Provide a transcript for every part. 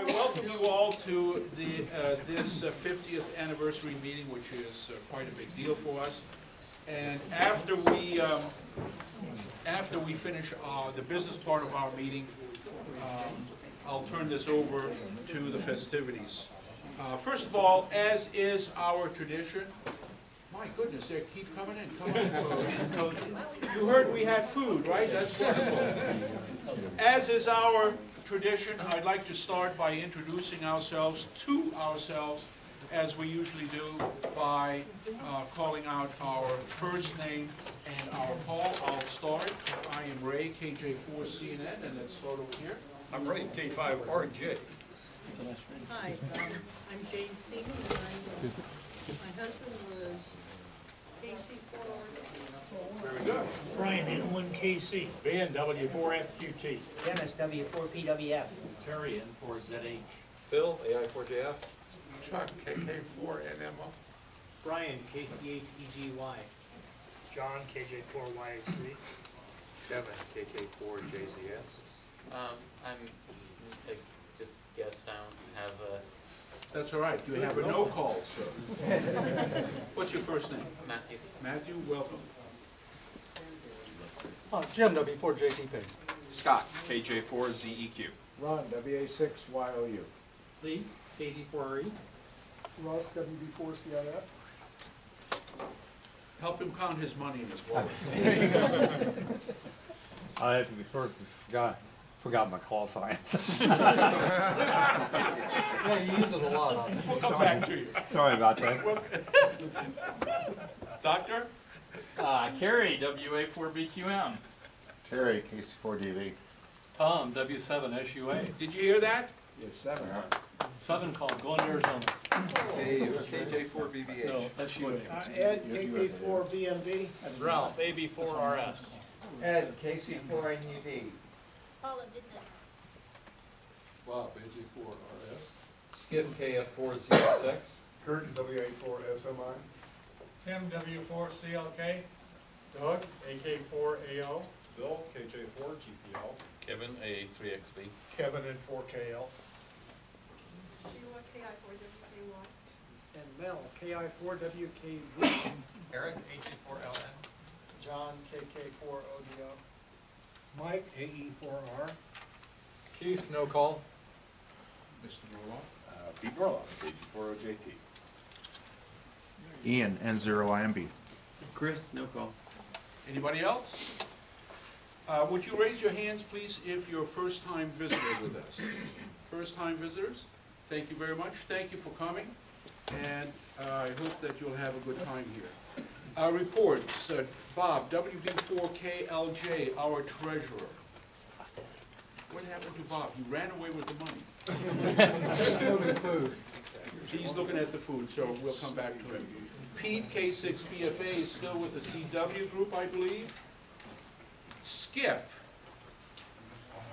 to welcome you all to this 50th anniversary meeting, which is quite a big deal for us. And after we finish the business part of our meeting, I'll turn this over to the festivities. First of all, as is our tradition, my goodness, they keep coming in. Come on. So you heard we had food, right? That's wonderful. As is our tradition, I'd like to start by introducing ourselves to ourselves, as we usually do, by calling out our first name and our call. I'll start. I am Ray, KJ4CNN, and let's start over here. I'm Ray, K5RJ. Hi, I'm Jane Seaman, and my husband was KC4RJ. Very good. Brian, N1KC. Ben, W4FQT. Dennis, W4PWF. Terry, N4ZH. Phil, AI4JF. Chuck, KK4NMO. Brian, KCH-EGY. John, KJ4YAC. Kevin, KK4JZS. I'm just guest. I don't have a... That's all right. You have a no call, sir. What's your first name? Matthew. Matthew, welcome. Jim, W4JTP. Scott, KJ4ZEQ. Ron, WA6YOU. Lee, KD4RE. Ross, WB4CIF. Help him count his money in his wallet. I have to be first. Forgot my call signs. Yeah, you use it a lot. We'll come back to you. Sorry about that. Doctor? Kerry, WA4BQM. Terry, KC4DV. Tom, W7SUA. Did you hear that? You have 7, huh? 7 call, going to Arizona. KJ4BBH. No, that's you. Ed, KK4BMD. Ralph, AB4RS. Ed, KC4NUD. Paula Vincent. Bob, AJ4RS. Skip, KF4Z6. Curtin, WA4SMI. Tim, W4CLK. Doug, AK4AO. Bill, KJ4GPL. Kevin, A3XB. Kevin, N4KL. Sheila, KI4WKY. And Mel, KI4WKZ. Eric, AJ4LN. John, KK4ODO. Mike, AE4R. Keith, no call. Mr. Roloff? Pete Roloff, KG4OJT. Ian, N0IMB. Chris, no call. Anybody else? Would you raise your hands, please, if you're a first-time visitor with us? First-time visitors, thank you very much. Thank you for coming, and I hope that you'll have a good time here. Reports. Bob, WB4KLJ, our treasurer. What happened to Bob? He ran away with the money. He's looking at the food, so we'll come back to him. Pete, K6PFA, is still with the CW group, I believe. Skip,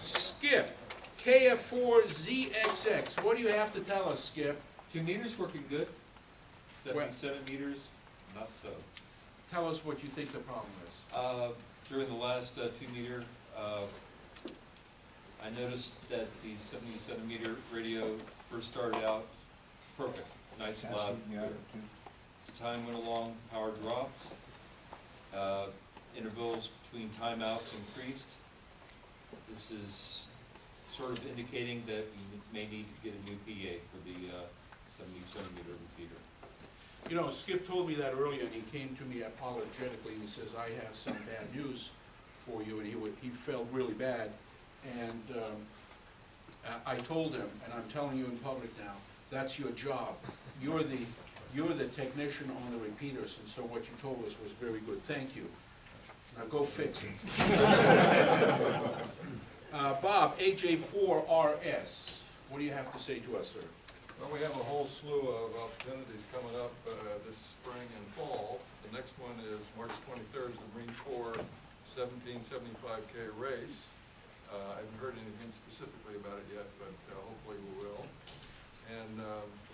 KF4ZXX. What do you have to tell us, Skip? 2 meters working good. 77 meters, not so. Tell us what you think the problem is. During the last 2 meter, I noticed that the 77 meter radio first started out perfect, nice and loud. As time went along, power dropped. Intervals between timeouts increased. This is sort of indicating that you may need to get a new PA for the 77 meter repeater. You know, Skip told me that earlier, and he came to me apologetically. He says, I have some bad news for you, and he felt really bad. And I told him, and I'm telling you in public now, that's your job. You're the technician on the repeaters, and so what you told us was very good. Thank you. Now go fix it. Bob, AJ4RS, what do you have to say to us, sir? Well, we have a whole slew of opportunities coming up this spring and fall. The next one is March 23rd, the Marine Corps 1775K race. I haven't heard anything specifically about it yet, but hopefully we will. And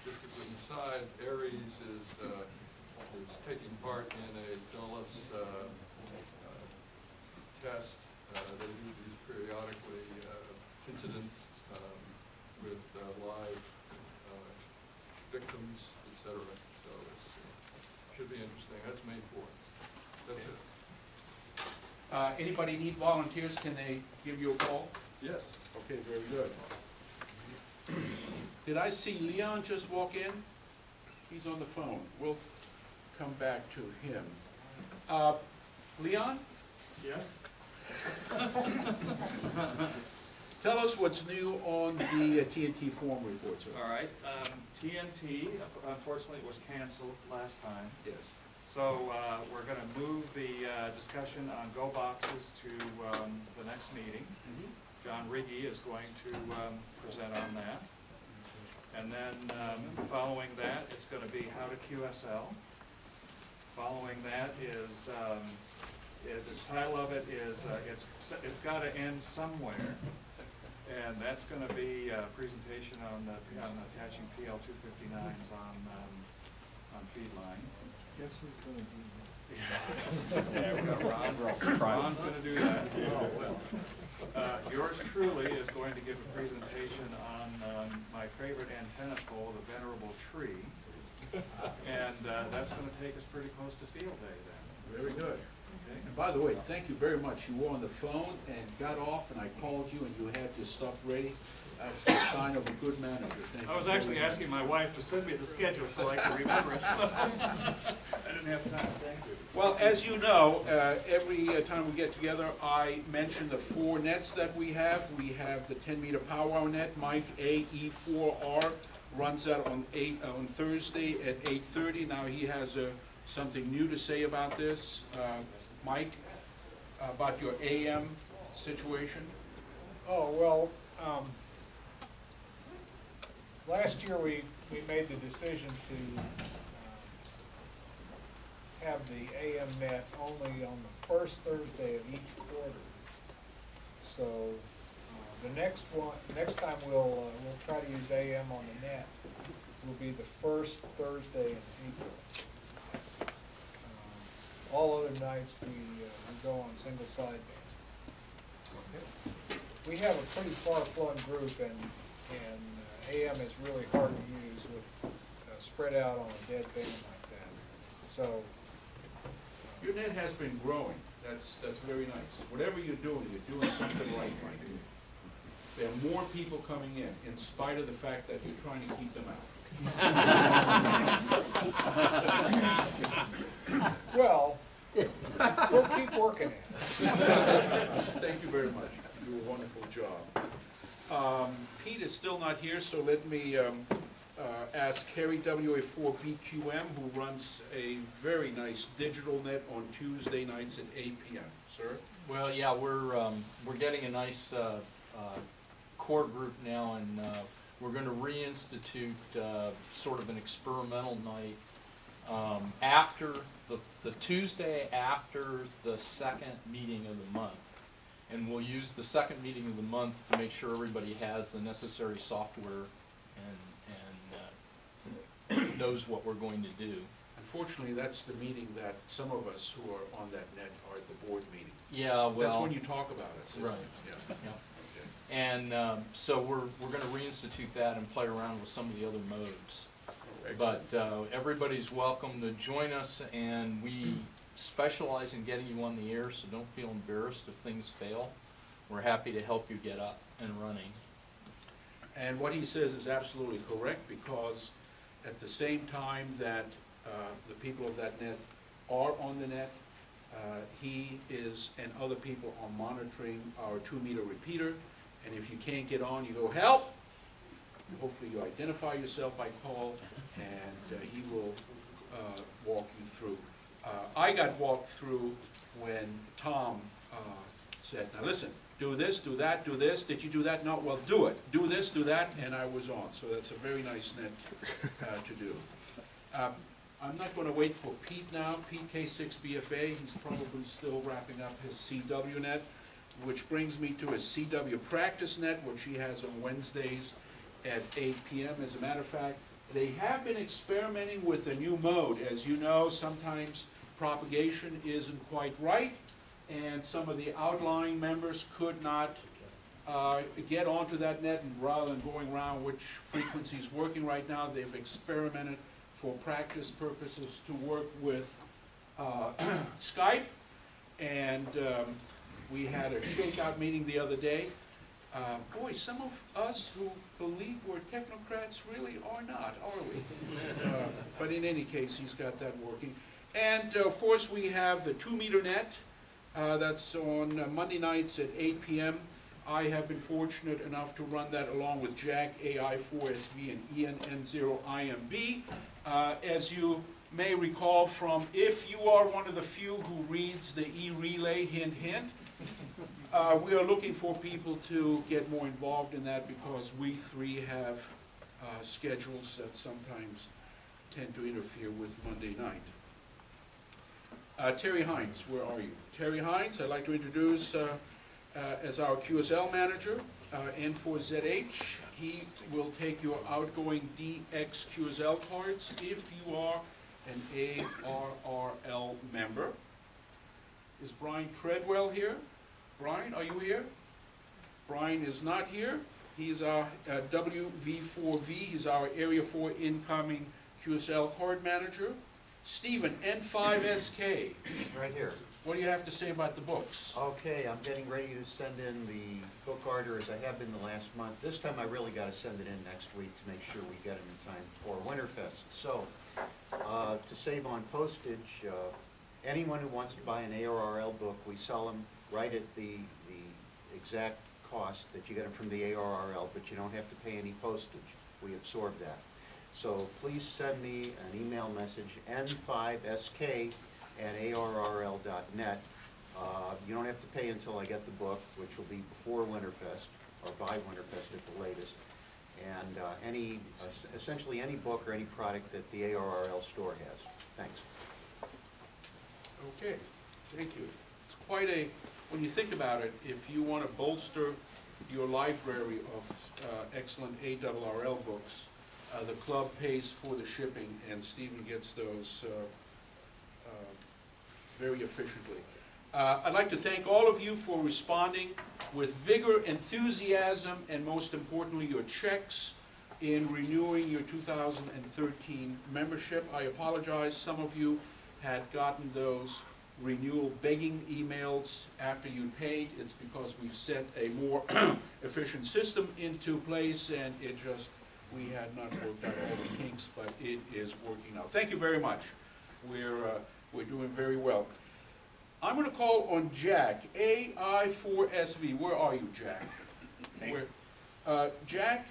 just as an aside, Aries is taking part in a Dulles test. They do these periodically, incident with live victims, etc. So it should be interesting. That's May 4th. That's it. Anybody need volunteers? Can they give you a call? Yes. Okay, very good. Did I see Leon just walk in? He's on the phone. We'll come back to him. Leon? Yes? Tell us what's new on the TNT form report, sir. All right, TNT, unfortunately, was canceled last time. Yes. So we're going to move the discussion on go boxes to the next meeting. John Riggy is going to present on that. And then following that, it's going to be how to QSL. Following that is, the title of it is, it's got to end somewhere. And that's going to be a presentation on attaching PL 259s on feed lines. Guess who's gonna do Yeah, we got Ron. Ron's going to do that. Oh, well. Yours truly is going to give a presentation on my favorite antenna pole, the Venerable Tree. And that's going to take us pretty close to field day then. Very good. Okay. And by the way, thank you very much. You were on the phone and got off, and I called you, and you had your stuff ready. That's a sign of a good manager. Thank you. I was actually asking my wife to send me the schedule so I could remember it. I didn't have time. Thank you. Well, as you know, every time we get together, I mention the 4 nets that we have. We have the 10-meter powwow net, Mike AE4R, runs out on Thursday at 8:30. Now he has something new to say about this. Mike, about your AM situation? Oh, well, last year we made the decision to have the AM net only on the first Thursday of each quarter. So the next time we'll try to use AM on the net will be the first Thursday in April. All other nights we go on single sideband. We have a pretty far-flung group, and AM is really hard to use with spread out on a dead band like that. So Your net has been growing. That's very nice. Whatever you're doing something right, Mike. There are more people coming in spite of the fact that you're trying to keep them out. well, we'll keep working at it. Thank you very much. You do a wonderful job. Pete is still not here, so let me ask Kerry WA4BQM, who runs a very nice digital net on Tuesday nights at 8 p.m. Sir? Well, yeah, we're getting a nice core group now, and we're going to reinstitute sort of an experimental night after the Tuesday after the second meeting of the month. And we'll use the second meeting of the month to make sure everybody has the necessary software and knows what we're going to do. Unfortunately, that's the meeting that some of us who are on that net are at the board meeting. Yeah, well. That's when you talk about it, isn't Right. it? Yeah. Yeah. Okay. And so we're going to reinstitute that and play around with some of the other modes. Excellent. But everybody's welcome to join us, and we specialize in getting you on the air, so don't feel embarrassed if things fail. We're happy to help you get up and running. And what he says is absolutely correct, because at the same time that the people of that net are on the net, he is and other people are monitoring our 2-meter repeater. And if you can't get on, you go, help! Hopefully you identify yourself by call, and he will walk you through. I got walked through when Tom said, now listen, do this, do that, do this. Did you do that? No, well, do it. Do this, do that, and I was on. So that's a very nice net to do. I'm not going to wait for Pete now. Pete K6BFA, he's probably still wrapping up his CW net, which brings me to his CW practice net, which he has on Wednesdays at 8 p.m. As a matter of fact, they have been experimenting with a new mode. As you know, sometimes propagation isn't quite right, and some of the outlying members could not get onto that net, and rather than going around which frequency is working right now, they've experimented for practice purposes to work with Skype, and we had a shakeout meeting the other day. Boy, some of us who believe we're technocrats really are not, are we? But in any case, he's got that working. And of course, we have the 2-meter net. That's on Monday nights at 8 p.m. I have been fortunate enough to run that along with Jack AI4SV and Ian N0IMB. As you may recall from, if you are one of the few who reads the e-relay, hint, hint, we are looking for people to get more involved in that because we three have schedules that sometimes tend to interfere with Monday night. Terry Hines, where are you? Terry Hines, I'd like to introduce as our QSL manager, N4ZH. He will take your outgoing DX QSL cards if you are an ARRL member. Is Brian Treadwell here? Brian, are you here? Brian is not here. He's our WV4V. He's our Area 4 incoming QSL card manager. Stephen, N5SK. Right here. What do you have to say about the books? Okay, I'm getting ready to send in the book order as I have been the last month. This time I really got to send it in next week to make sure we get them in time for Winterfest. So, to save on postage, anyone who wants to buy an ARRL book, we sell them right at the exact cost that you get them from the ARRL, but you don't have to pay any postage. We absorb that. So please send me an email message, n5sk@arrl.net. You don't have to pay until I get the book, which will be before Winterfest, or by Winterfest at the latest. And essentially any book or any product that the ARRL store has. Thanks. Okay, thank you. It's quite a, when you think about it, if you want to bolster your library of excellent ARRL books, the club pays for the shipping, and Stephen gets those very efficiently. I'd like to thank all of you for responding with vigor, enthusiasm, and most importantly, your checks in renewing your 2013 membership. I apologize, some of you had gotten those renewal begging emails after you paid. It's because we've set a more efficient system into place, and it just, we had not worked out all the kinks, but it is working now. Thank you very much. We're doing very well. I'm going to call on Jack, AI4SV. Where are you, Jack? Jack,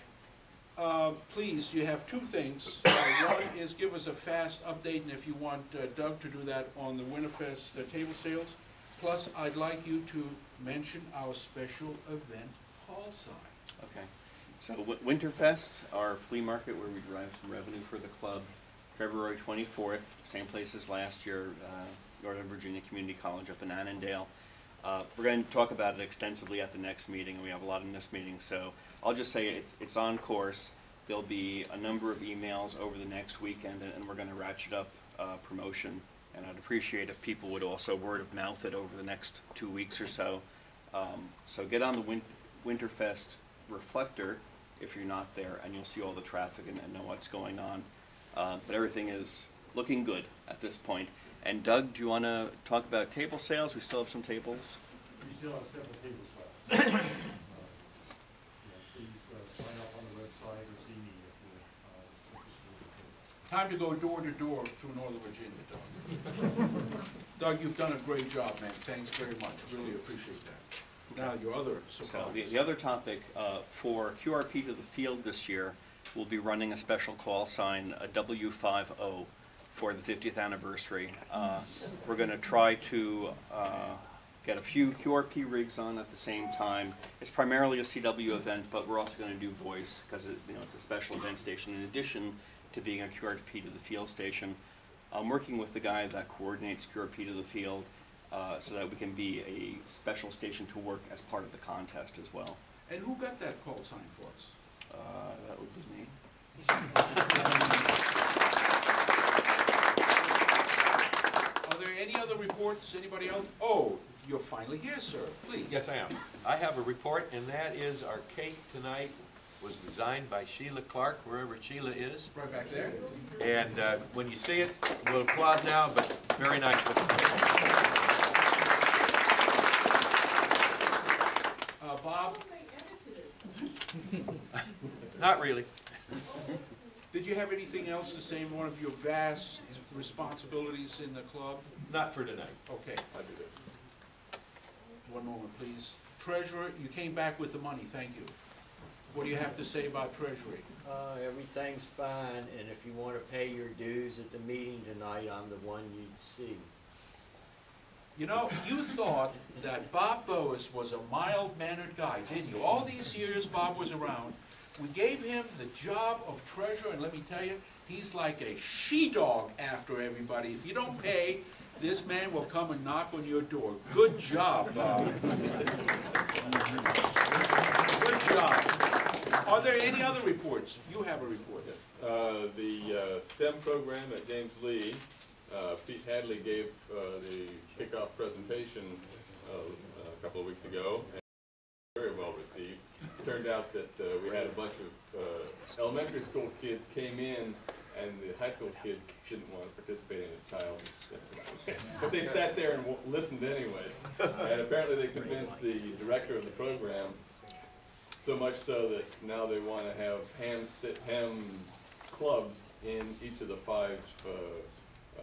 please, you have two things. One is give us a fast update, and if you want Doug to do that on the Winterfest table sales. Plus, I'd like you to mention our special event call sign. Okay. So Winterfest, our flea market where we derive some revenue for the club, February 24th, same place as last year, Northern Virginia Community College up in Annandale. We're going to talk about it extensively at the next meeting, and we have a lot in this meeting, so I'll just say it's on course. There'll be a number of emails over the next weekend, and we're going to ratchet up promotion, and I'd appreciate if people would also word of mouth it over the next 2 weeks or so. So get on the Winterfest reflector if you're not there, and you'll see all the traffic and know what's going on. But everything is looking good at this point. And Doug, do you want to talk about table sales? We still have some tables. We still have several tables left. Please sign up on the website or see me if you're interested in the tables. Time to go door to door through Northern Virginia, Doug. Doug, you've done a great job, man. Thanks very much. Really appreciate that. Now, your other surprise. So the other topic for QRP to the field this year, we'll be running a special call sign, a W50, for the 50th anniversary. We're going to try to get a few QRP rigs on at the same time. It's primarily a CW event, but we're also going to do voice because it's a special event station in addition to being a QRP to the field station. I'm working with the guy that coordinates QRP to the field so that we can be a special station to work as part of the contest as well. And who got that call sign for us? That would be me. Are there any other reports? Anybody else? Oh, you're finally here, sir. Please. Yes, I am. I have a report, and that is our cake tonight was designed by Sheila Clark, wherever Sheila is. Right back there. And when you see it, we'll applaud now, but very nice looking cake. Bob? Not really. Did you have anything else to say in one of your vast responsibilities in the club? Not for tonight. Okay. I'll do that. One moment, please. Treasurer, you came back with the money, thank you. What do you have to say about Treasury? Everything's fine, and if you want to pay your dues at the meeting tonight, I'm the one you'd see. You know, you thought that Bob Boas was a mild-mannered guy, didn't you? All these years Bob was around, we gave him the job of treasurer, and let me tell you, he's like a she-dog after everybody. If you don't pay, this man will come and knock on your door. Good job, Bob. Good job. Are there any other reports? You have a report. Yes. The STEM program at James Lee, Pete Hadley gave the kickoff presentation a couple of weeks ago, and very well received. Turned out that we had a bunch of elementary school kids came in, and the high school kids didn't want to participate in a child. But they sat there and listened anyway. And apparently they convinced the director of the program, so much so that now they want to have ham clubs in each of the 5, I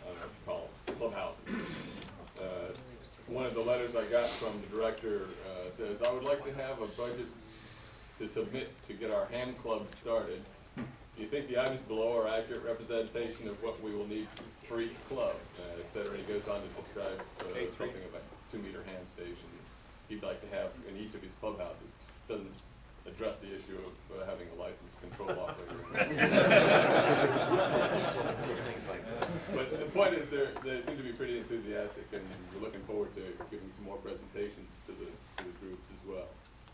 don't know what you call them, clubhouses. One of the letters I got from the director says, I would like to have a budget to submit to get our ham club started. Do you think the items below are accurate representation of what we will need for each club, et cetera? He goes on to describe something about 2-meter hand station he'd like to have in each of his clubhouses. Doesn't address the issue of having a licensed control operator. But the point is they seem to be pretty enthusiastic, and we're looking forward to giving some more presentations to the groups as well.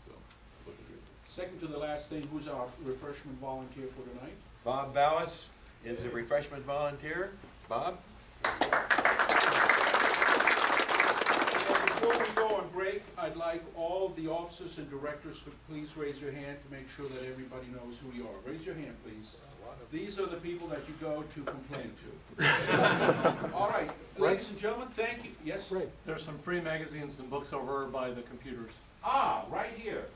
So, looking good. Second to the last thing, who's our refreshment volunteer for tonight? Bob Ballas is a refreshment volunteer. Bob? Before we go on break, I'd like all the officers and directors to please raise your hand to make sure that everybody knows who you are. Raise your hand, please. These are the people that you go to complain to. All right, ladies and gentlemen, thank you. Yes? Right. There's some free magazines and books over by the computers. Ah, right here.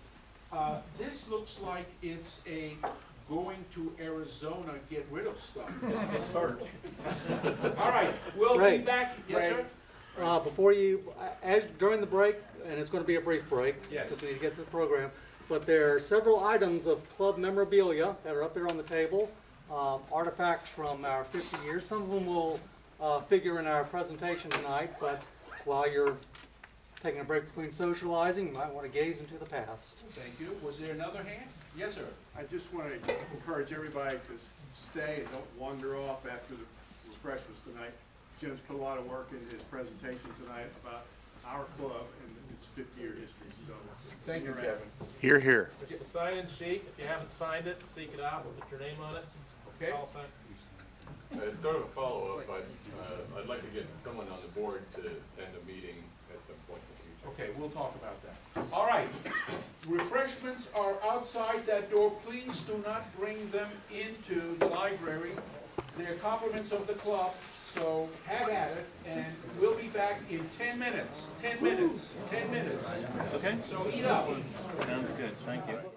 This looks like it's a going to Arizona, get rid of stuff. It's the start. All right, we'll be back. Yes, sir? Before you, during the break, and it's going to be a brief break, yes, because we need to get to the program, but there are several items of club memorabilia that are up there on the table, artifacts from our 50 years. Some of them will figure in our presentation tonight, but while you're taking a break between socializing, you might want to gaze into the past. Thank you. Was there another hand? Yes, sir. I just want to encourage everybody to stay and don't wander off after the refreshments tonight. Jim's put a lot of work into his presentation tonight about our club and its 50-year history. So thank you, Kevin. Hear, hear. Get the sign-in sheet. If you haven't signed it, seek it out. We'll put your name on it. Okay. All signed. It's sort of a follow-up. I'd like to get someone on the board to attend a meeting at some point in the future. Okay, we'll talk about that. All right. Refreshments are outside that door. Please do not bring them into the library. They're compliments of the club. So have at it, and we'll be back in 10 minutes. 10 minutes. 10 minutes. Okay. So eat up. Sounds good. Thank you.